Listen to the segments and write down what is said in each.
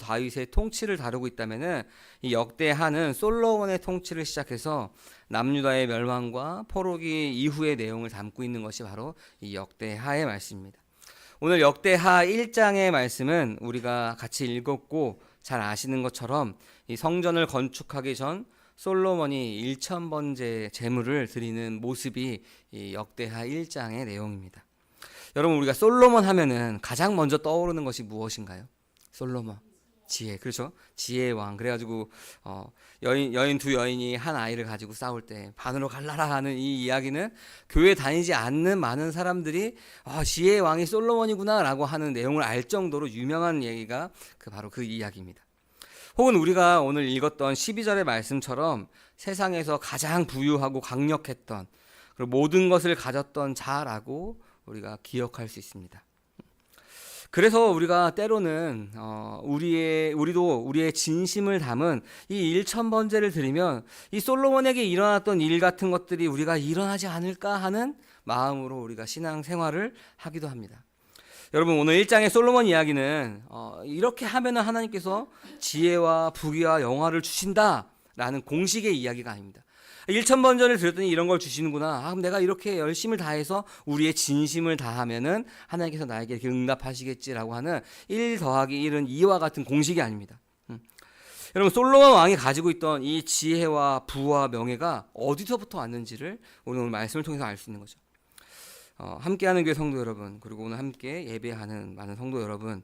다윗의 통치를 다루고 있다면은 이 역대하는 솔로몬의 통치를 시작해서 남유다의 멸망과 포로기 이후의 내용을 담고 있는 것이 바로 이 역대하의 말씀입니다. 오늘 역대하 1장의 말씀은 우리가 같이 읽었고 잘 아시는 것처럼 이 성전을 건축하기 전 솔로몬이 1,000번째 제물을 드리는 모습이 이 역대하 1장의 내용입니다. 여러분, 우리가 솔로몬 하면은 가장 먼저 떠오르는 것이 무엇인가요? 솔로몬, 지혜. 그렇죠? 지혜의 왕. 그래가지고 여인 두 여인이 한 아이를 가지고 싸울 때 반으로 갈라라 하는 이 이야기는 교회 다니지 않는 많은 사람들이 지혜의 왕이 솔로몬이구나 라고 하는 내용을 알 정도로 유명한 얘기가 바로 그 이야기입니다. 혹은 우리가 오늘 읽었던 12절의 말씀처럼 세상에서 가장 부유하고 강력했던, 그리고 모든 것을 가졌던 자라고 우리가 기억할 수 있습니다. 그래서 우리가 때로는 우리도 우리의 진심을 담은 이 1,000번제를 드리면 이 솔로몬에게 일어났던 일 같은 것들이 우리가 일어나지 않을까 하는 마음으로 우리가 신앙생활을 하기도 합니다. 여러분, 오늘 1장의 솔로몬 이야기는 이렇게 하면은 하나님께서 지혜와 부귀와 영화를 주신다라는 공식의 이야기가 아닙니다. 1,000번전을 드렸더니 이런 걸 주시는구나. 그럼 내가 이렇게 열심을 다해서 우리의 진심을 다하면은 하나님께서 나에게 이렇게 응답하시겠지라고 하는 1 더하기 1은 2와 같은 공식이 아닙니다. 여러분, 솔로몬 왕이 가지고 있던 이 지혜와 부와 명예가 어디서부터 왔는지를 오늘 말씀을 통해서 알 수 있는 거죠. 함께하는 교회 성도 여러분, 그리고 오늘 함께 예배하는 많은 성도 여러분,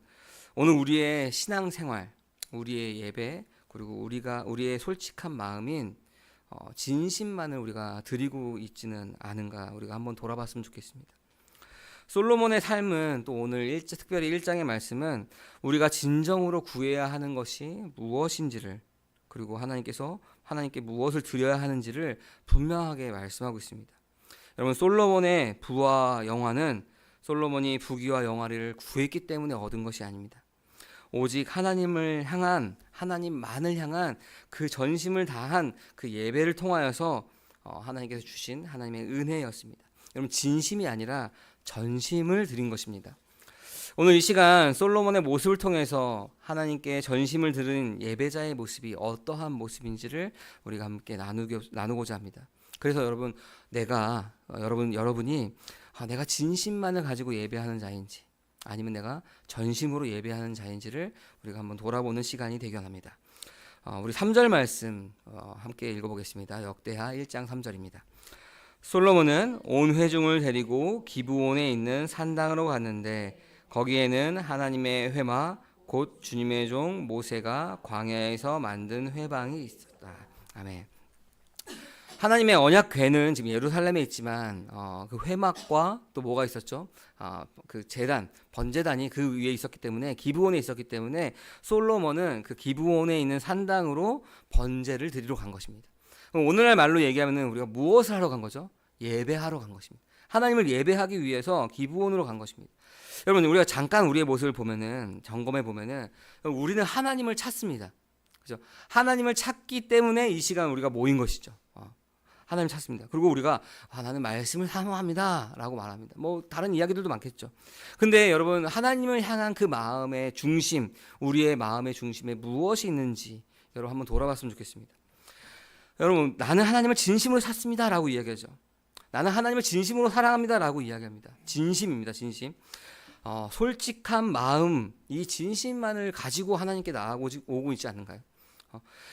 오늘 우리의 신앙생활, 우리의 예배, 그리고 우리의 솔직한 마음인 진심만을 우리가 드리고 있지는 않은가, 우리가 한번 돌아봤으면 좋겠습니다. 솔로몬의 삶은 또 오늘 특별히 1장의 말씀은 우리가 진정으로 구해야 하는 것이 무엇인지를, 그리고 하나님께 무엇을 드려야 하는지를 분명하게 말씀하고 있습니다. 여러분, 솔로몬의 부와 영화는 솔로몬이 부귀와 영화를 구했기 때문에 얻은 것이 아닙니다. 오직 하나님만을 향한 그 전심을 다한 그 예배를 통하여서 하나님께서 주신 하나님의 은혜였습니다. 여러분, 진심이 아니라 전심을 드린 것입니다. 오늘 이 시간 솔로몬의 모습을 통해서 하나님께 전심을 드린 예배자의 모습이 어떠한 모습인지를 우리가 함께 나누고자 합니다. 그래서 여러분이 내가 진심만을 가지고 예배하는 자인지, 아니면 내가 전심으로 예배하는 자인지를 우리가 한번 돌아보는 시간이 되기 원합니다. 우리 3절 말씀 함께 읽어보겠습니다. 역대하 1장 3절입니다. 솔로몬은 온 회중을 데리고 기브온에 있는 산당으로 갔는데 거기에는 하나님의 회막 곧 주님의 종 모세가 광야에서 만든 회방이 있었다. 아멘. 하나님의 언약궤는 지금 예루살렘에 있지만 그 회막과 또 뭐가 있었죠? 그 제단, 번제단이 그 위에 있었기 때문에, 기브온에 있었기 때문에 솔로몬은 그 기브온에 있는 산당으로 번제를 드리러 간 것입니다. 그럼 오늘날 말로 얘기하면 우리가 무엇을 하러 간 거죠? 예배하러 간 것입니다. 하나님을 예배하기 위해서 기브온으로 간 것입니다. 여러분, 우리가 잠깐 우리의 모습을 점검해 보면은 우리는 하나님을 찾습니다. 그죠? 하나님을 찾기 때문에 이 시간 우리가 모인 것이죠. 하나님 찾습니다. 그리고 우리가 나는 말씀을 사모합니다 라고 말합니다. 뭐 다른 이야기들도 많겠죠. 근데 여러분, 하나님을 향한 그 마음의 중심, 우리의 마음의 중심에 무엇이 있는지 여러분 한번 돌아봤으면 좋겠습니다. 여러분, 나는 하나님을 진심으로 찾습니다 라고 이야기하죠. 나는 하나님을 진심으로 사랑합니다 라고 이야기합니다. 진심입니다. 진심. 솔직한 마음, 이 진심만을 가지고 하나님께 나아오고 있지 않는가요?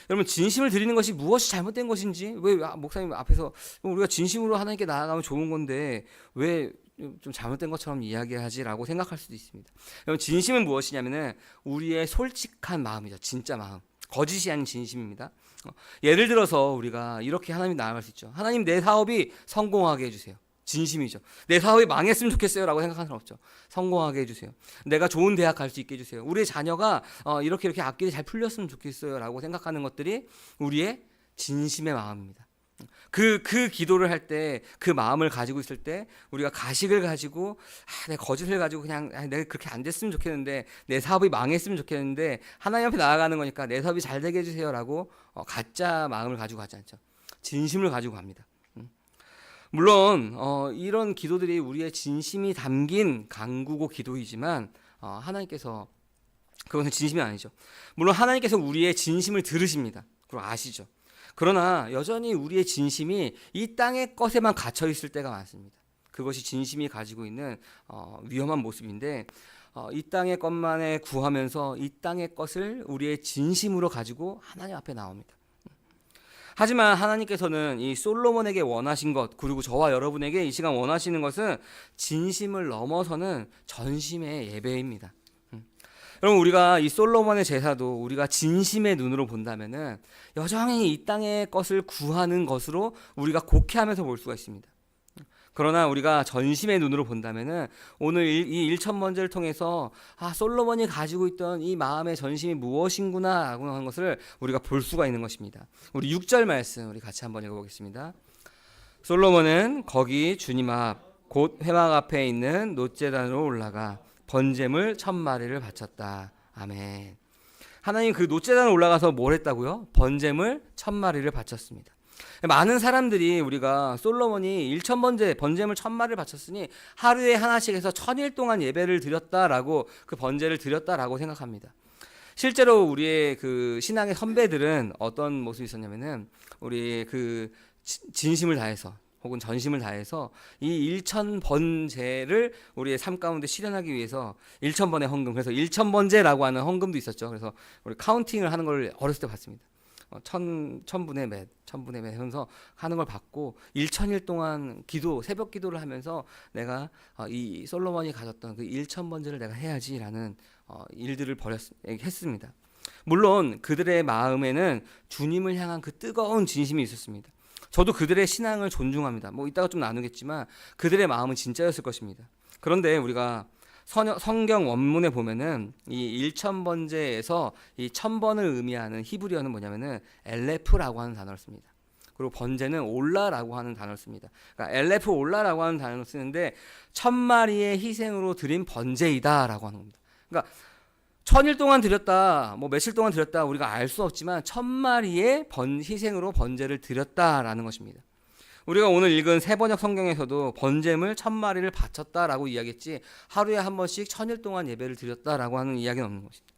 여러분, 진심을 드리는 것이 무엇이 잘못된 것인지, 왜 목사님 앞에서 우리가 진심으로 하나님께 나아가면 좋은 건데 왜 좀 잘못된 것처럼 이야기하지라고 생각할 수도 있습니다. 여러분, 진심은 무엇이냐면은 우리의 솔직한 마음이죠. 진짜 마음, 거짓이 아닌 진심입니다. 예를 들어서 우리가 이렇게 하나님 나아갈 수 있죠. 하나님, 내 사업이 성공하게 해주세요. 진심이죠. 내 사업이 망했으면 좋겠어요 라고 생각하는 사람 없죠. 성공하게 해주세요. 내가 좋은 대학 갈 수 있게 해주세요. 우리의 자녀가 이렇게 악기를 잘 풀렸으면 좋겠어요 라고 생각하는 것들이 우리의 진심의 마음입니다. 그 기도를 할 때, 그 마음을 가지고 있을 때 우리가 가식을 가지고 내 거짓을 가지고 그냥 내가 그렇게 안 됐으면 좋겠는데, 내 사업이 망했으면 좋겠는데 하나님 앞에 나아가는 거니까 내 사업이 잘 되게 해주세요 라고 가짜 마음을 가지고 가지 않죠. 진심을 가지고 갑니다. 물론 이런 기도들이 우리의 진심이 담긴 간구고 기도이지만 하나님께서 그것은 진심이 아니죠. 물론 하나님께서 우리의 진심을 들으십니다. 그리고 아시죠. 그러나 여전히 우리의 진심이 이 땅의 것에만 갇혀 있을 때가 많습니다. 그것이 진심이 가지고 있는 위험한 모습인데, 이 땅의 것만에 구하면서 이 땅의 것을 우리의 진심으로 가지고 하나님 앞에 나옵니다. 하지만 하나님께서는 이 솔로몬에게 원하신 것, 그리고 저와 여러분에게 이 시간 원하시는 것은 진심을 넘어서는 전심의 예배입니다. 여러분, 우리가 이 솔로몬의 제사도 우리가 진심의 눈으로 본다면은 여전히 이 땅의 것을 구하는 것으로 우리가 곡해하면서 볼 수가 있습니다. 그러나 우리가 전심의 눈으로 본다면은 오늘 이 일천번제를 통해서 솔로몬이 가지고 있던 이 마음의 전심이 무엇인구나라고 하는 것을 우리가 볼 수가 있는 것입니다. 우리 6절 말씀 우리 같이 한번 읽어보겠습니다. 솔로몬은 거기 주님 앞 곧 회막 앞에 있는 놋제단으로 올라가 번제물 1000마리를 바쳤다. 아멘. 하나님 그 놋제단에 올라가서 뭘 했다고요? 번제물 1000마리를 바쳤습니다. 많은 사람들이 우리가 솔로몬이 1000번제 번제물 1000마리를 바쳤으니 하루에 하나씩 해서 1000일 동안 예배를 드렸다라고, 그 번제를 드렸다라고 생각합니다. 실제로 우리의 그 신앙의 선배들은 어떤 모습이 있었냐면은 우리 그 진심을 다해서 혹은 전심을 다해서 이 1000번제를 우리의 삶 가운데 실현하기 위해서 1000번의 헌금, 그래서 1000번제라고 하는 헌금도 있었죠. 그래서 우리 카운팅을 하는 걸 어렸을 때 봤습니다. 천분의 몇 하면서 하는 걸 받고 1000일 동안 새벽 기도를 하면서 내가 이 솔로몬이 가졌던 그 1000번제를 내가 해야지라는 일들을 했습니다. 물론 그들의 마음에는 주님을 향한 그 뜨거운 진심이 있었습니다. 저도 그들의 신앙을 존중합니다. 이따가 좀 나누겠지만 그들의 마음은 진짜였을 것입니다. 그런데 우리가 성경 원문에 보면은 이 1000번제에서 이 1000번을 의미하는 히브리어는 뭐냐면은 엘레프라고 하는 단어를 씁니다. 그리고 번제는 올라라고 하는 단어를 씁니다. 그러니까 엘레프 올라라고 하는 단어를 쓰는데 1000마리의 희생으로 드린 번제이다라고 하는 겁니다. 그러니까 1000일 동안 드렸다, 며칠 동안 드렸다 우리가 알 수 없지만 1000마리의 희생으로 번제를 드렸다라는 것입니다. 우리가 오늘 읽은 세번역 성경에서도 번제물 1000마리를 바쳤다라고 이야기했지 하루에 한 번씩 1000일 동안 예배를 드렸다라고 하는 이야기는 없는 것입니다.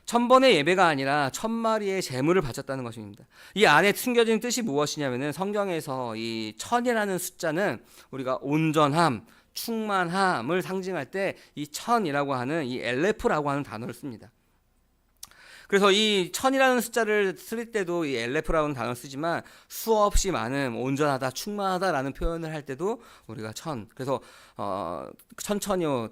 1000번의 예배가 아니라 1000마리의 제물을 바쳤다는 것입니다. 이 안에 숨겨진 뜻이 무엇이냐면은 성경에서 이 1000이라는 숫자는 우리가 온전함, 충만함을 상징할 때 이 1000이라고 하는 이 엘레프라고 하는 단어를 씁니다. 그래서 이 1000이라는 숫자를 쓸 때도 이 엘레프라는 단어를 쓰지만 수없이 많은 온전하다, 충만하다라는 표현을 할 때도 우리가 1000. 그래서 천천히요,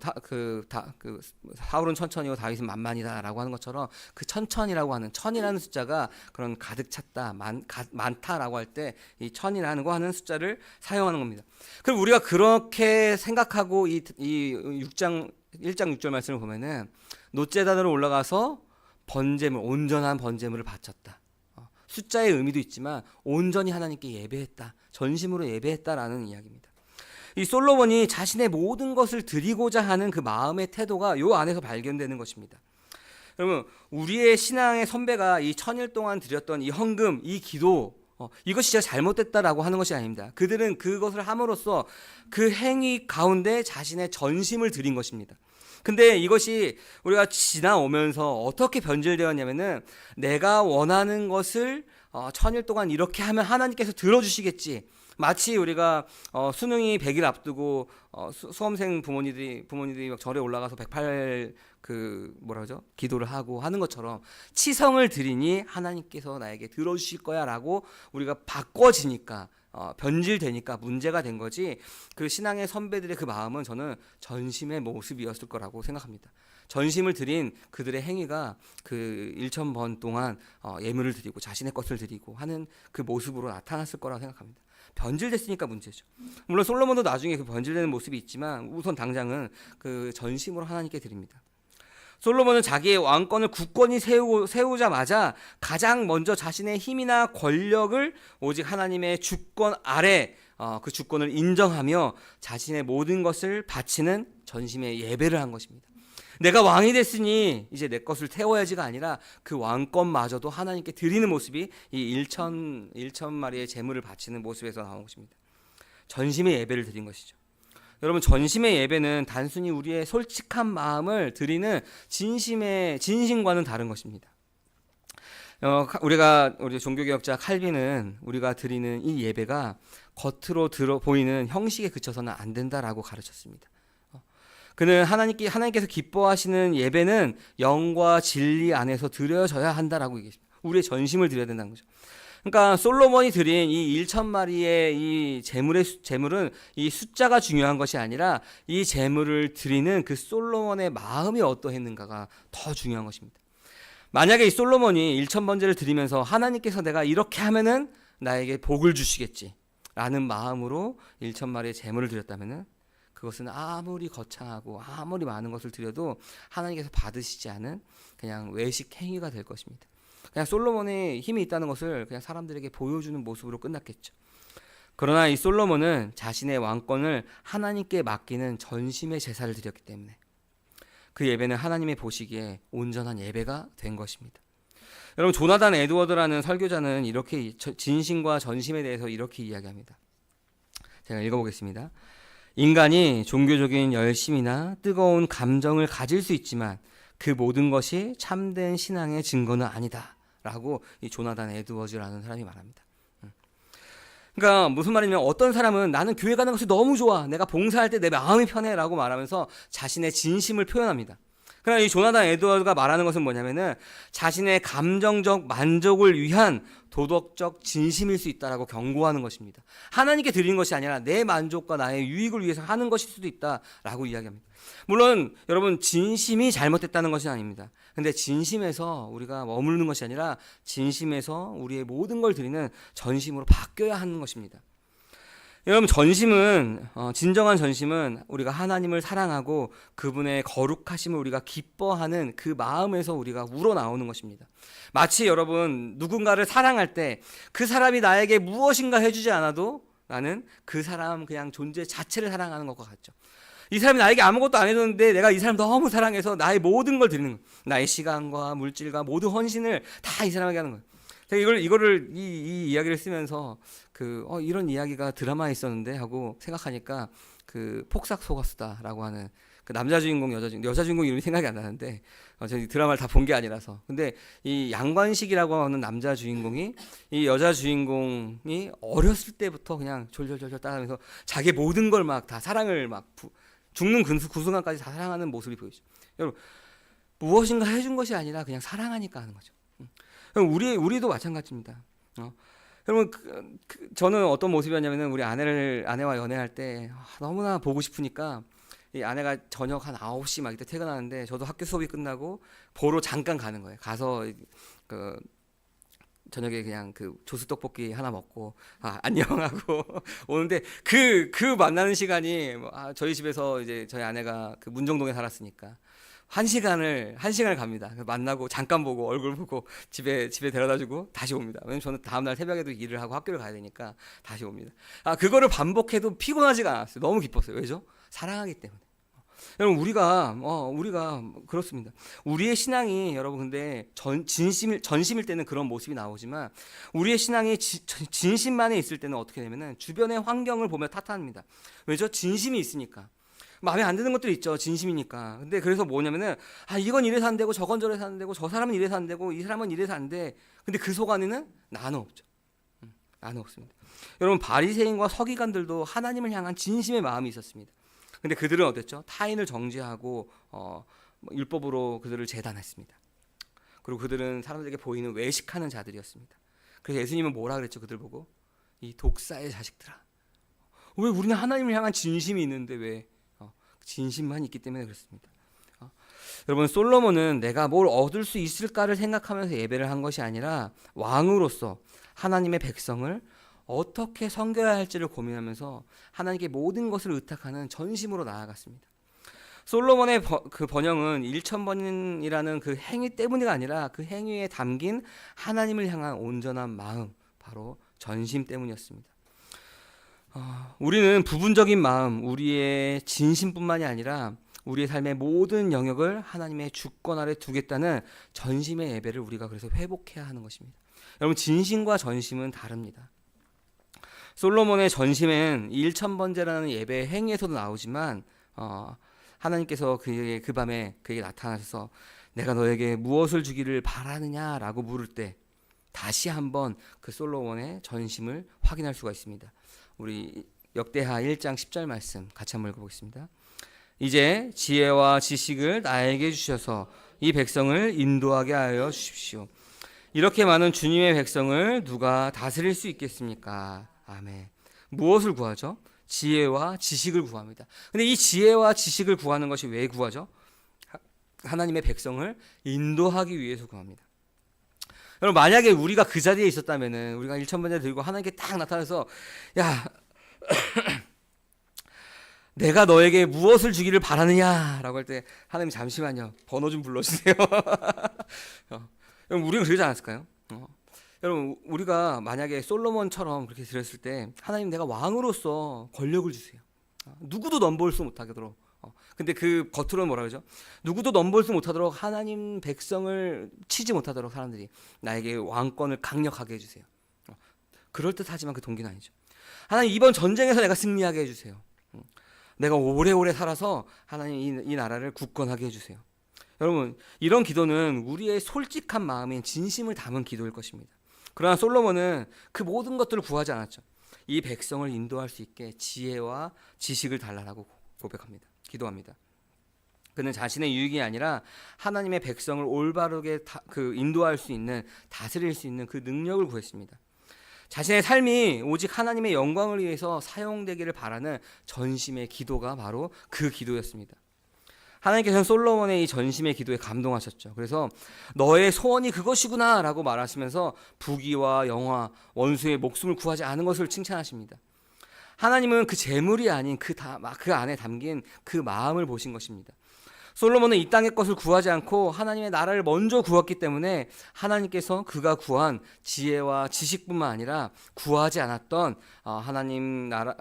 사울은 천천히요, 다윗은 만만이다라고 하는 것처럼 그 천천이라고 하는 1000이라는 숫자가 그런 가득 찼다, 많다라고 할 때 이 1000이라는 거 하는 숫자를 사용하는 겁니다. 그럼 우리가 그렇게 생각하고 이 1장 6절 말씀을 보면은 놋제단으로 올라가서 번제물, 온전한 번제물을 바쳤다. 숫자의 의미도 있지만 온전히 하나님께 예배했다, 전심으로 예배했다라는 이야기입니다. 이 솔로몬이 자신의 모든 것을 드리고자 하는 그 마음의 태도가 요 안에서 발견되는 것입니다. 여러분, 우리의 신앙의 선배가 이 1000일 동안 드렸던 이 헌금, 이 기도, 이것이 진짜 잘못됐다라고 하는 것이 아닙니다. 그들은 그것을 함으로써 그 행위 가운데 자신의 전심을 드린 것입니다. 근데 이것이 우리가 지나오면서 어떻게 변질되었냐면은 내가 원하는 것을 1000일 동안 이렇게 하면 하나님께서 들어주시겠지. 마치 우리가 수능이 100일 앞두고 수험생 부모님들이 막 절에 올라가서 108 기도를 하고 하는 것처럼 치성을 드리니 하나님께서 나에게 들어주실 거야라고 우리가 바꿔지니까 변질되니까 문제가 된 거지. 그 신앙의 선배들의 그 마음은 저는 전심의 모습이었을 거라고 생각합니다. 전심을 드린 그들의 행위가 그 1000번 동안 예물을 드리고 자신의 것을 드리고 하는 그 모습으로 나타났을 거라고 생각합니다. 변질됐으니까 문제죠. 물론 솔로몬도 나중에 그 변질되는 모습이 있지만 우선 당장은 그 전심으로 하나님께 드립니다. 솔로몬은 자기의 왕권을 굳건히 세우자마자 가장 먼저 자신의 힘이나 권력을 오직 하나님의 주권 아래 그 주권을 인정하며 자신의 모든 것을 바치는 전심의 예배를 한 것입니다. 내가 왕이 됐으니 이제 내 것을 태워야지가 아니라 그 왕권마저도 하나님께 드리는 모습이 이 1000마리의 제물을 바치는 모습에서 나온 것입니다. 전심의 예배를 드린 것이죠. 여러분, 전심의 예배는 단순히 우리의 솔직한 마음을 드리는 진심과는 다른 것입니다. 우리 종교개혁자 칼빈은 우리가 드리는 이 예배가 겉으로 보이는 형식에 그쳐서는 안 된다라고 가르쳤습니다. 그는 하나님께서 기뻐하시는 예배는 영과 진리 안에서 드려져야 한다라고 얘기했습니다. 우리의 전심을 드려야 된다는 거죠. 그러니까 솔로몬이 드린 이 1,000마리의 이 제물은 이 숫자가 중요한 것이 아니라 이 제물을 드리는 그 솔로몬의 마음이 어떠했는가가 더 중요한 것입니다. 만약에 이 솔로몬이 1,000번제를 드리면서 하나님께서 내가 이렇게 하면은 나에게 복을 주시겠지 라는 마음으로 1,000마리의 제물을 드렸다면은 그것은 아무리 거창하고 아무리 많은 것을 드려도 하나님께서 받으시지 않은 그냥 외식 행위가 될 것입니다. 그냥 솔로몬의 힘이 있다는 것을 그냥 사람들에게 보여주는 모습으로 끝났겠죠. 그러나 이 솔로몬은 자신의 왕권을 하나님께 맡기는 전심의 제사를 드렸기 때문에 그 예배는 하나님의 보시기에 온전한 예배가 된 것입니다. 여러분, 조나단 에드워드라는 설교자는 이렇게 진심과 전심에 대해서 이렇게 이야기합니다. 제가 읽어보겠습니다. 인간이 종교적인 열심이나 뜨거운 감정을 가질 수 있지만 그 모든 것이 참된 신앙의 증거는 아니다 라고 이 조나단 에드워즈라는 사람이 말합니다. 그러니까 무슨 말이냐면, 어떤 사람은 나는 교회 가는 것이 너무 좋아, 내가 봉사할 때 내 마음이 편해 라고 말하면서 자신의 진심을 표현합니다. 그러나 이 조나단 에드워드가 말하는 것은 뭐냐면은 자신의 감정적 만족을 위한 도덕적 진심일 수 있다라고 경고하는 것입니다. 하나님께 드리는 것이 아니라 내 만족과 나의 유익을 위해서 하는 것일 수도 있다라고 이야기합니다. 물론 여러분, 진심이 잘못됐다는 것은 아닙니다. 근데 진심에서 우리가 머무르는 것이 아니라 진심에서 우리의 모든 걸 드리는 전심으로 바뀌어야 하는 것입니다. 여러분, 진정한 전심은 우리가 하나님을 사랑하고 그분의 거룩하심을 우리가 기뻐하는 그 마음에서 우리가 우러나오는 것입니다. 마치 여러분, 누군가를 사랑할 때 그 사람이 나에게 무엇인가 해주지 않아도 나는 그 사람 그냥 존재 자체를 사랑하는 것과 같죠. 이 사람이 나에게 아무것도 안 해줬는데 내가 이 사람 너무 사랑해서 나의 모든 걸 드리는 거예요. 나의 시간과 물질과 모든 헌신을 다 이 사람에게 하는 거예요. 제가 이 이야기를 쓰면서 이런 이야기가 드라마에 있었는데 하고 생각하니까 폭삭 속았수다라고 하는 그 남자 주인공, 여자 주인공 이름이 생각이 안 나는데 저 드라마를 다 본 게 아니라서. 근데 이 양관식이라고 하는 남자 주인공이 이 여자 주인공이 어렸을 때부터 그냥 졸졸졸졸 따라하면서 자기 모든 걸 막 다 사랑을 막 죽는 그 순간까지 다 사랑하는 모습이 보이죠. 여러분, 무엇인가 해준 것이 아니라 그냥 사랑하니까 하는 거죠. 우리도 마찬가지입니다. 여러분, 저는 어떤 모습이었냐면은 우리 아내와 연애할 때 너무나 보고 싶으니까 이 아내가 저녁 한 9시 막 이때 퇴근하는데 저도 학교 수업이 끝나고 보러 잠깐 가는 거예요. 가서 저녁에 그냥 조수 떡볶이 하나 먹고 안녕하고 오는데 그 만나는 시간이 저희 집에서 이제 저희 아내가 문정동에 살았으니까 한 시간을 갑니다. 만나고 잠깐 보고 얼굴 보고 집에 데려다주고 다시 옵니다. 왜냐면 저는 다음날 새벽에도 일을 하고 학교를 가야 되니까 다시 옵니다. 그거를 반복해도 피곤하지가 않았어요. 너무 기뻤어요. 왜죠? 사랑하기 때문에. 여러분, 우리가 그렇습니다. 우리의 신앙이 여러분, 근데 전심일 때는 그런 모습이 나오지만 우리의 신앙이 진심만에 있을 때는 어떻게 되면은 주변의 환경을 보며 탓합니다. 왜죠? 진심이 있으니까. 마음에 안 드는 것들이 있죠. 진심이니까. 근데 그래서 뭐냐면은 이건 이래서 안 되고 저건 저래서 안 되고 저 사람은 이래서 안 되고 이 사람은 이래서 안 돼. 근데 그 속 안에는 나는 없죠. 나는 없습니다. 여러분, 바리새인과 서기관들도 하나님을 향한 진심의 마음이 있었습니다. 근데 그들은 어땠죠? 타인을 정죄하고 율법으로 그들을 재단했습니다. 그리고 그들은 사람들에게 보이는 외식하는 자들이었습니다. 그래서 예수님은 뭐라 그랬죠? 그들 보고 이 독사의 자식들아, 왜 우리는 하나님을 향한 진심이 있는데 왜 진심만 있기 때문에 그렇습니다. 여러분, 솔로몬은 내가 뭘 얻을 수 있을까를 생각하면서 예배를 한 것이 아니라 왕으로서 하나님의 백성을 어떻게 섬겨야 할지를 고민하면서 하나님께 모든 것을 의탁하는 전심으로 나아갔습니다. 솔로몬의 그 번영은 1,000번이라는 그 행위 때문이 아니라 그 행위에 담긴 하나님을 향한 온전한 마음, 바로 전심 때문이었습니다. 우리는 부분적인 마음, 우리의 진심뿐만이 아니라 우리의 삶의 모든 영역을 하나님의 주권 아래 두겠다는 전심의 예배를 우리가 그래서 회복해야 하는 것입니다. 여러분, 진심과 전심은 다릅니다. 솔로몬의 전심은 1000번제라는 예배 행위에서도 나오지만 하나님께서 그 밤에 그에게 나타나셔서 내가 너에게 무엇을 주기를 바라느냐라고 물을 때 다시 한번 그 솔로몬의 전심을 확인할 수가 있습니다. 우리 역대하 1장 10절 말씀 같이 한번 읽어보겠습니다. 이제 지혜와 지식을 나에게 주셔서 이 백성을 인도하게 하여 주십시오. 이렇게 많은 주님의 백성을 누가 다스릴 수 있겠습니까? 아멘. 무엇을 구하죠? 지혜와 지식을 구합니다. 근데 이 지혜와 지식을 구하는 것이 왜 구하죠? 하나님의 백성을 인도하기 위해서 구합니다. 여러분, 만약에 우리가 그 자리에 있었다면은, 우리가 1000번째 들고 하나님께 딱 나타나서 야 내가 너에게 무엇을 주기를 바라느냐라고 할 때 하나님 잠시만요, 번호 좀 불러주세요. 여러분, 우리가 그러지 않았을까요? 여러분, 우리가 만약에 솔로몬처럼 그렇게 드렸을 때 하나님, 내가 왕으로서 권력을 주세요. 누구도 넘볼 수 못하도록. 근데 그 겉으로는 뭐라 그러죠? 누구도 넘볼 수 못하도록 하나님 백성을 치지 못하도록 사람들이 나에게 왕권을 강력하게 해주세요. 그럴듯하지만 그 동기는 아니죠. 하나님, 이번 전쟁에서 내가 승리하게 해주세요. 내가 오래오래 살아서 하나님 이 나라를 굳건하게 해주세요. 여러분, 이런 기도는 우리의 솔직한 마음인 진심을 담은 기도일 것입니다. 그러나 솔로몬은 그 모든 것들을 구하지 않았죠. 이 백성을 인도할 수 있게 지혜와 지식을 달라라고 고백합니다. 기도합니다. 그는 자신의 유익이 아니라 하나님의 백성을 올바르게 인도할 수 있는, 다스릴 수 있는 그 능력을 구했습니다. 자신의 삶이 오직 하나님의 영광을 위해서 사용되기를 바라는 전심의 기도가 바로 그 기도였습니다. 하나님께서는 솔로몬의 이 전심의 기도에 감동하셨죠. 그래서 너의 소원이 그것이구나 라고 말하시면서 부귀와 영화, 원수의 목숨을 구하지 않은 것을 칭찬하십니다. 하나님은 그 재물이 아닌 그 안에 담긴 그 마음을 보신 것입니다. 솔로몬은 이 땅의 것을 구하지 않고 하나님의 나라를 먼저 구했기 때문에 하나님께서 그가 구한 지혜와 지식뿐만 아니라 구하지 않았던 하나님 나라,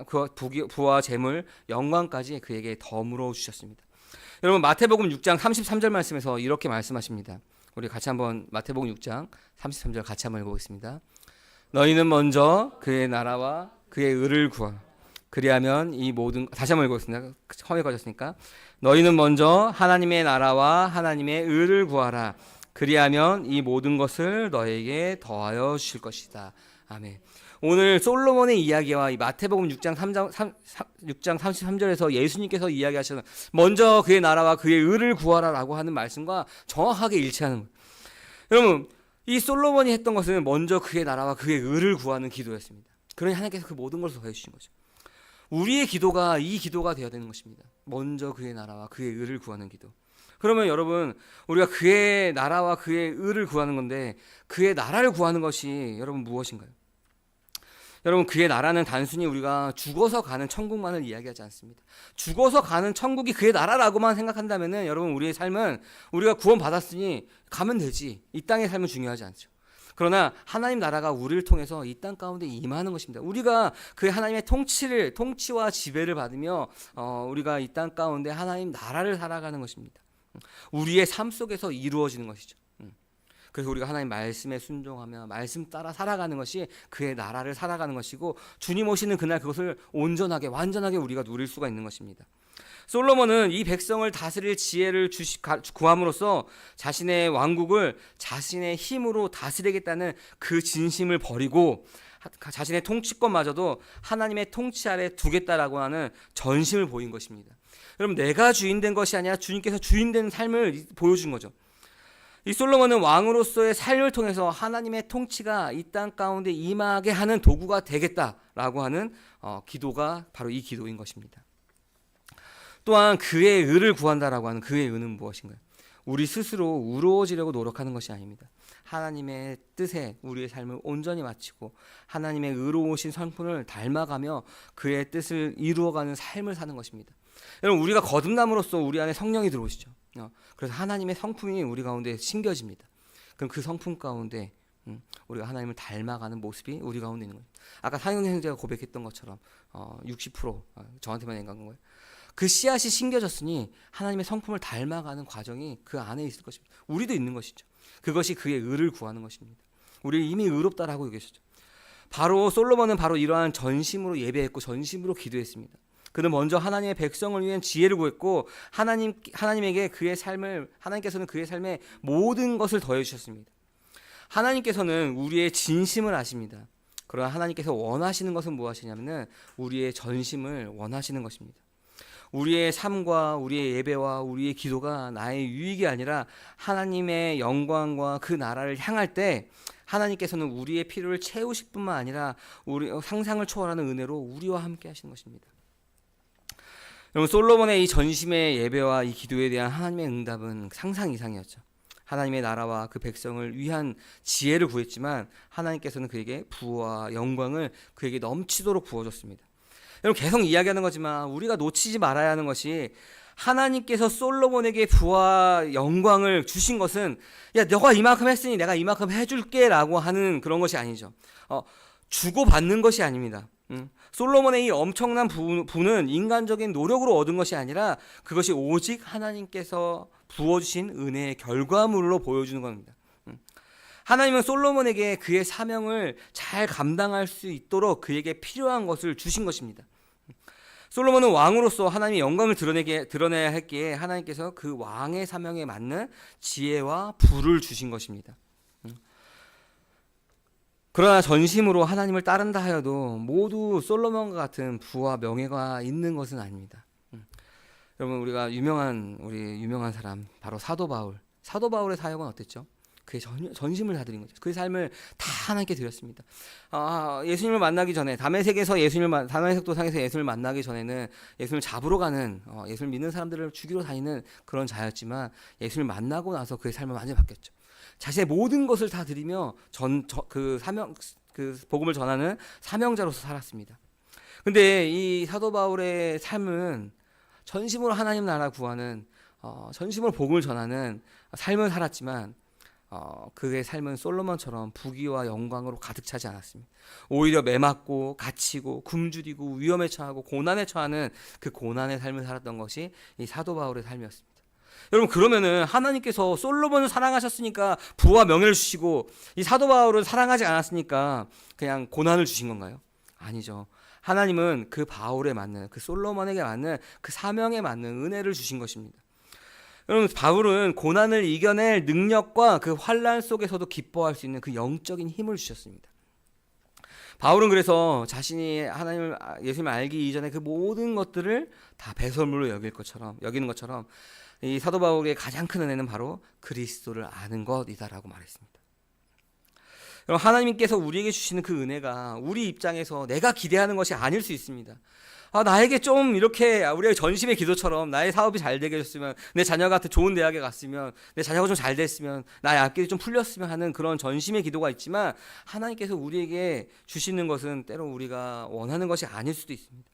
부와 재물, 영광까지 그에게 덤으로 주셨습니다. 여러분, 마태복음 6장 33절 말씀에서 이렇게 말씀하십니다. 우리 같이 한번 마태복음 6장 33절 같이 한번 읽어보겠습니다. 너희는 먼저 그의 나라와 그의 의를 구하라. 그리하면 이 모든, 다시 한번 읽어보겠습니다. 험에 가졌으니까. 너희는 먼저 하나님의 나라와 하나님의 의를 구하라. 그리하면 이 모든 것을 너에게 더하여 주실 것이다. 아멘. 오늘 솔로몬의 이야기와 이 마태복음 6장 33절에서 예수님께서 이야기하시는 먼저 그의 나라와 그의 의를 구하라라고 하는 말씀과 정확하게 일치하는 거예요. 여러분, 이 솔로몬이 했던 것은 먼저 그의 나라와 그의 의를 구하는 기도였습니다. 그러니 하나님께서 그 모든 것을 더해 주신 거죠. 우리의 기도가 이 기도가 되어야 되는 것입니다. 먼저 그의 나라와 그의 의를 구하는 기도. 그러면 여러분, 우리가 그의 나라와 그의 의를 구하는 건데 그의 나라를 구하는 것이 여러분 무엇인가요? 여러분, 그의 나라는 단순히 우리가 죽어서 가는 천국만을 이야기하지 않습니다. 죽어서 가는 천국이 그의 나라라고만 생각한다면은 여러분, 우리의 삶은 우리가 구원받았으니 가면 되지, 이 땅의 삶은 중요하지 않죠. 그러나 하나님 나라가 우리를 통해서 이 땅 가운데 임하는 것입니다. 우리가 그 하나님의 통치와 지배를 받으며 우리가 이 땅 가운데 하나님 나라를 살아가는 것입니다. 우리의 삶 속에서 이루어지는 것이죠. 그래서 우리가 하나님 말씀에 순종하며 말씀 따라 살아가는 것이 그의 나라를 살아가는 것이고, 주님 오시는 그날 그것을 온전하게 완전하게 우리가 누릴 수가 있는 것입니다. 솔로몬은 이 백성을 다스릴 지혜를 구함으로써 자신의 왕국을 자신의 힘으로 다스리겠다는 그 진심을 버리고 자신의 통치권마저도 하나님의 통치 아래 두겠다라고 하는 전심을 보인 것입니다. 여러분, 내가 주인된 것이 아니라 주님께서 주인된 삶을 보여준 거죠. 이 솔로몬은 왕으로서의 삶을 통해서 하나님의 통치가 이 땅 가운데 임하게 하는 도구가 되겠다라고 하는 기도가 바로 이 기도인 것입니다. 또한 그의 의를 구한다라고 하는 그의 의는 무엇인가요? 우리 스스로 의로워지려고 노력하는 것이 아닙니다. 하나님의 뜻에 우리의 삶을 온전히 마치고 하나님의 의로우신 성품을 닮아가며 그의 뜻을 이루어가는 삶을 사는 것입니다. 여러분, 우리가 거듭남으로써 우리 안에 성령이 들어오시죠. 그래서 하나님의 성품이 우리 가운데 심겨집니다. 그럼 그 성품 가운데 우리가 하나님을 닮아가는 모습이 우리 가운데 있는 거예요. 아까 상영 형제가 고백했던 것처럼 60% 저한테만 얘기한 거예요. 그 씨앗이 심겨졌으니 하나님의 성품을 닮아가는 과정이 그 안에 있을 것입니다. 우리도 있는 것이죠. 그것이 그의 의를 구하는 것입니다. 우리를 이미 의롭다라고 얘기하셨죠. 바로 솔로몬은 바로 이러한 전심으로 예배했고 전심으로 기도했습니다. 그는 먼저 하나님의 백성을 위한 지혜를 구했고 하나님에게 하나님께서는 그의 삶에 모든 것을 더해 주셨습니다. 하나님께서는 우리의 진심을 아십니다. 그러나 하나님께서 원하시는 것은 무엇이냐면은 우리의 전심을 원하시는 것입니다. 우리의 삶과 우리의 예배와 우리의 기도가 나의 유익이 아니라 하나님의 영광과 그 나라를 향할 때 하나님께서는 우리의 필요를 채우실 뿐만 아니라 우리 상상을 초월하는 은혜로 우리와 함께 하시는 것입니다. 여러분, 솔로몬의 이 전심의 예배와 이 기도에 대한 하나님의 응답은 상상 이상이었죠. 하나님의 나라와 그 백성을 위한 지혜를 구했지만 하나님께서는 그에게 부와 영광을 그에게 넘치도록 부어줬습니다. 여러분, 계속 이야기하는 거지만 우리가 놓치지 말아야 하는 것이 하나님께서 솔로몬에게 부와 영광을 주신 것은 야, 너가 이만큼 했으니 내가 이만큼 해줄게 라고 하는 그런 것이 아니죠. 주고받는 것이 아닙니다. 솔로몬의 이 엄청난 부는 인간적인 노력으로 얻은 것이 아니라 그것이 오직 하나님께서 부어주신 은혜의 결과물로 보여주는 겁니다. 하나님은 솔로몬에게 그의 사명을 잘 감당할 수 있도록 그에게 필요한 것을 주신 것입니다. 솔로몬은 왕으로서 하나님의 영광을 드러내야 했기에 하나님께서 그 왕의 사명에 맞는 지혜와 부를 주신 것입니다. 그러나 전심으로 하나님을 따른다 하여도 모두 솔로몬과 같은 부와 명예가 있는 것은 아닙니다. 여러분, 우리 유명한 사람 바로 사도 바울의 사역은 어땠죠? 그의 전심을 다 드린 거죠. 그의 삶을 다 하나님께 드렸습니다. 예수님을 만나기 전에 담에색 도상에서 예수님을 만나기 전에는 예수님을 잡으러 가는 예수를 믿는 사람들을 죽이러 다니는 그런 자였지만 예수님을 만나고 나서 그의 삶은 완전히 바뀌었죠. 자신의 모든 것을 다 드리며 그 복음을 전하는 사명자로서 살았습니다. 근데 이 사도 바울의 삶은 전심으로 하나님 나라 구하는 전심으로 복음을 전하는 삶을 살았지만 그의 삶은 솔로몬처럼 부귀와 영광으로 가득 차지 않았습니다. 오히려 매맞고 갇히고 굶주리고 위험에 처하고 고난에 처하는 그 고난의 삶을 살았던 것이 이 사도 바울의 삶이었습니다. 여러분, 그러면은 하나님께서 솔로몬을 사랑하셨으니까 부와 명예를 주시고 이 사도 바울을 사랑하지 않았으니까 그냥 고난을 주신 건가요? 아니죠. 하나님은 그 바울에 맞는, 그 솔로몬에게 맞는 그 사명에 맞는 은혜를 주신 것입니다. 여러분, 바울은 고난을 이겨낼 능력과 그 환난 속에서도 기뻐할 수 있는 그 영적인 힘을 주셨습니다. 바울은 그래서 자신이 예수님을 알기 이전에 그 모든 것들을 다 배설물로 여기는 것처럼 이 사도 바울의 가장 큰 은혜는 바로 그리스도를 아는 것이다라고 말했습니다. 여러분, 하나님께서 우리에게 주시는 그 은혜가 우리 입장에서 내가 기대하는 것이 아닐 수 있습니다. 나에게 좀 이렇게 우리의 전심의 기도처럼 나의 사업이 잘 되게 해줬으면, 내 자녀가 좋은 대학에 갔으면, 내 자녀가 좀 잘 됐으면, 나의 앞길이 좀 풀렸으면 하는 그런 전심의 기도가 있지만 하나님께서 우리에게 주시는 것은 때로 우리가 원하는 것이 아닐 수도 있습니다.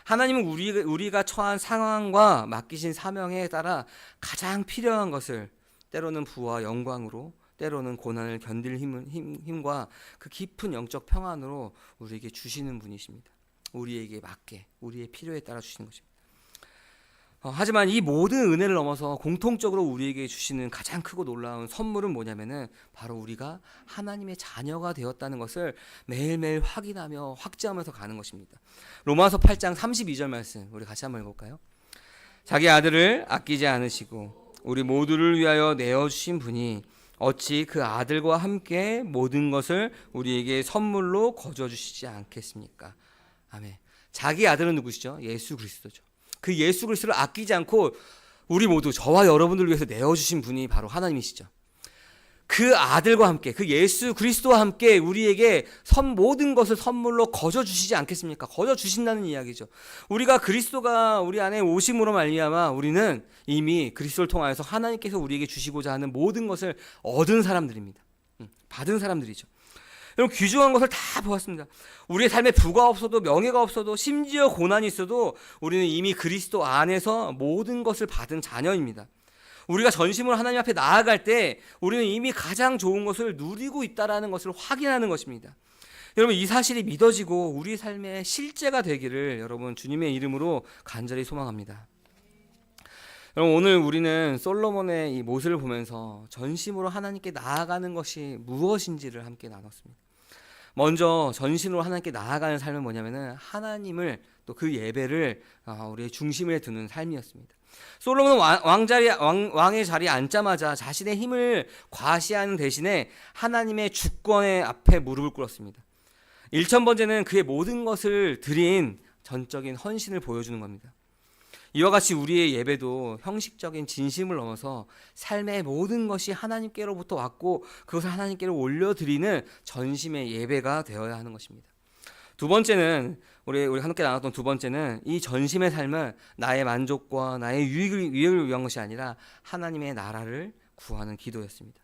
하나님은 우리가 처한 상황과 맡기신 사명에 따라 가장 필요한 것을 때로는 부와 영광으로, 때로는 고난을 견딜 힘과 그 깊은 영적 평안으로 우리에게 주시는 분이십니다. 우리에게 맞게, 우리의 필요에 따라 주시는 것입니다. 하지만 이 모든 은혜를 넘어서 공통적으로 우리에게 주시는 가장 크고 놀라운 선물은 뭐냐면은 바로 우리가 하나님의 자녀가 되었다는 것을 매일매일 확인하며 확증하면서 가는 것입니다. 로마서 8장 32절 말씀 우리 같이 한번 읽어볼까요? 자기 아들을 아끼지 않으시고 우리 모두를 위하여 내어주신 분이 어찌 그 아들과 함께 모든 것을 우리에게 선물로 거저주시지 않겠습니까? 아멘. 자기 아들은 누구시죠? 예수 그리스도죠. 그 예수 그리스도를 아끼지 않고 우리 모두, 저와 여러분들을 위해서 내어주신 분이 바로 하나님이시죠. 그 아들과 함께, 그 예수 그리스도와 함께 우리에게 모든 것을 선물로 거저주시지 않겠습니까? 거저주신다는 이야기죠. 우리가 그리스도가 우리 안에 오심으로 말미암아 우리는 이미 그리스도를 통하여서 하나님께서 우리에게 주시고자 하는 모든 것을 얻은 사람들입니다. 받은 사람들이죠. 여러분, 귀중한 것을 다 보았습니다. 우리의 삶에 부가 없어도, 명예가 없어도, 심지어 고난이 있어도 우리는 이미 그리스도 안에서 모든 것을 받은 자녀입니다. 우리가 전심으로 하나님 앞에 나아갈 때 우리는 이미 가장 좋은 것을 누리고 있다는 것을 확인하는 것입니다. 여러분, 이 사실이 믿어지고 우리 삶의 실제가 되기를 여러분 주님의 이름으로 간절히 소망합니다. 여러분, 오늘 우리는 솔로몬의 이 모습을 보면서 전심으로 하나님께 나아가는 것이 무엇인지를 함께 나눴습니다. 먼저 전신으로 하나님께 나아가는 삶은 뭐냐면은 하나님을 또 그 예배를 우리의 중심에 두는 삶이었습니다. 솔로몬은 왕의 자리에 앉자마자 자신의 힘을 과시하는 대신에 하나님의 주권의 앞에 무릎을 꿇었습니다. 1,000번째는 그의 모든 것을 드린 전적인 헌신을 보여주는 겁니다. 이와 같이 우리의 예배도 형식적인 진심을 넘어서 삶의 모든 것이 하나님께로부터 왔고 그것을 하나님께로 올려드리는 전심의 예배가 되어야 하는 것입니다. 두 번째는 우리 함께 나눴던 두 번째는 이 전심의 삶은 나의 만족과 나의 유익을 위한 것이 아니라 하나님의 나라를 구하는 기도였습니다.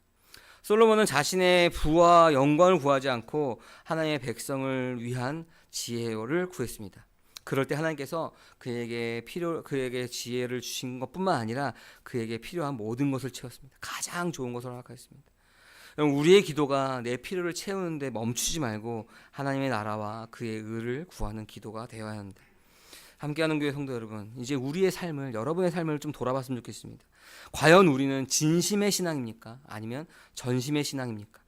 솔로몬은 자신의 부와 영광을 구하지 않고 하나님의 백성을 위한 지혜를 구했습니다. 그럴 때 하나님께서 그에게 지혜를 주신 것뿐만 아니라 그에게 필요한 모든 것을 채웠습니다. 가장 좋은 것을 허락하였습니다. 우리의 기도가 내 필요를 채우는데 멈추지 말고 하나님의 나라와 그의 의를 구하는 기도가 되어야 합니다. 함께하는 교회 성도 여러분, 이제 우리의 삶을, 여러분의 삶을 좀 돌아봤으면 좋겠습니다. 과연 우리는 진심의 신앙입니까? 아니면 전심의 신앙입니까?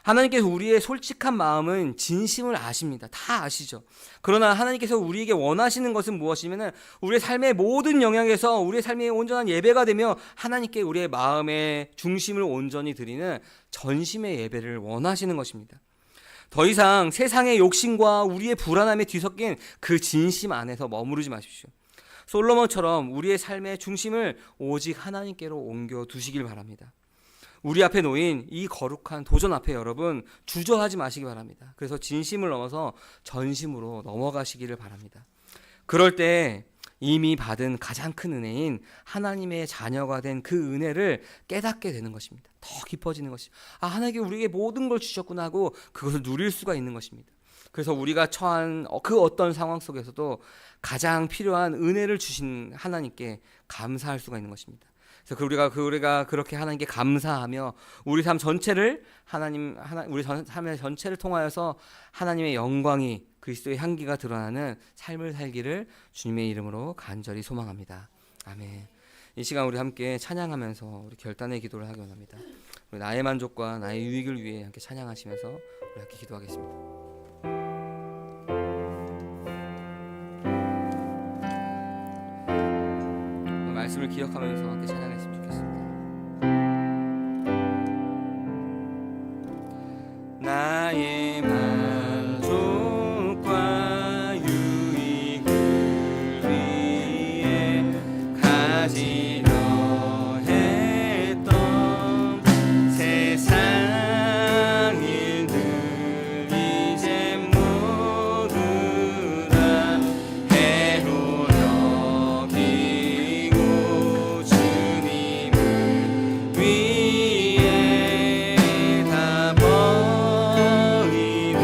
하나님께서 우리의 솔직한 마음은 진심을 아십니다. 다 아시죠. 그러나 하나님께서 우리에게 원하시는 것은 무엇이냐면 우리의 삶의 모든 영역에서 우리의 삶이 온전한 예배가 되며 하나님께 우리의 마음의 중심을 온전히 드리는 전심의 예배를 원하시는 것입니다. 더 이상 세상의 욕심과 우리의 불안함에 뒤섞인 그 진심 안에서 머무르지 마십시오. 솔로몬처럼 우리의 삶의 중심을 오직 하나님께로 옮겨 두시길 바랍니다. 우리 앞에 놓인 이 거룩한 도전 앞에 여러분 주저하지 마시기 바랍니다. 그래서 진심을 넘어서 전심으로 넘어가시기를 바랍니다. 그럴 때 이미 받은 가장 큰 은혜인 하나님의 자녀가 된 그 은혜를 깨닫게 되는 것입니다. 더 깊어지는 것이 하나님께 우리에게 모든 걸 주셨구나 하고 그것을 누릴 수가 있는 것입니다. 그래서 우리가 처한 그 어떤 상황 속에서도 가장 필요한 은혜를 주신 하나님께 감사할 수가 있는 것입니다. 그래서 우리가 그렇게 하나님께 감사하며 우리 삶 전체를 우리 삶의 전체를 통하여서 하나님의 영광이 그리스도의 향기가 드러나는 삶을 살기를 주님의 이름으로 간절히 소망합니다. 아멘. 이 시간 우리 함께 찬양하면서 우리 결단의 기도를 하기 원합니다. 우리 나의 만족과 나의 유익을 위해 함께 찬양하시면서 우리 함께 기도하겠습니다. 말씀을 기억하면서 함께 찬양했으면 좋겠습니다. 나의 만족과 유익을 위해 가지려 했던 세상 일들 이제 모두 다 해로 여기고 주님을 위해 다 버리고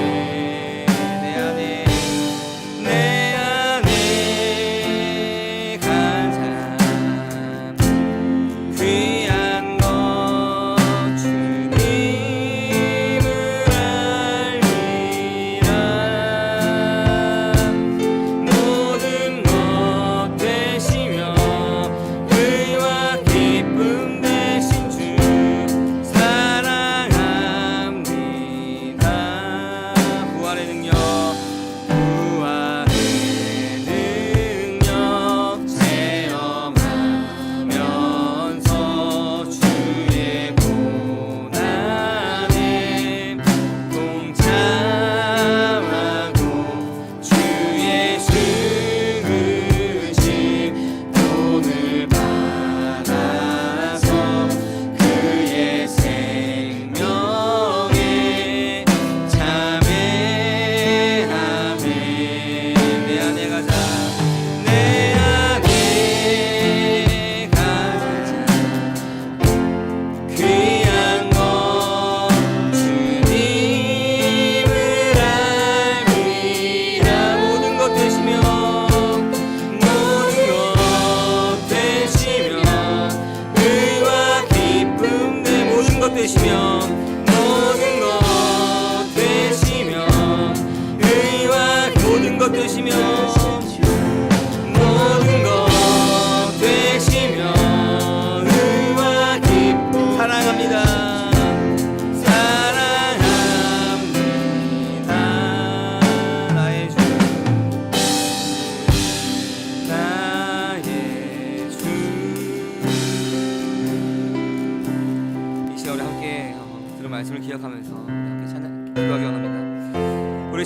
기억하면서 함께 찬양 기도하기 원합니다. 우리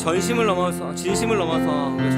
진심을 넘어서 우리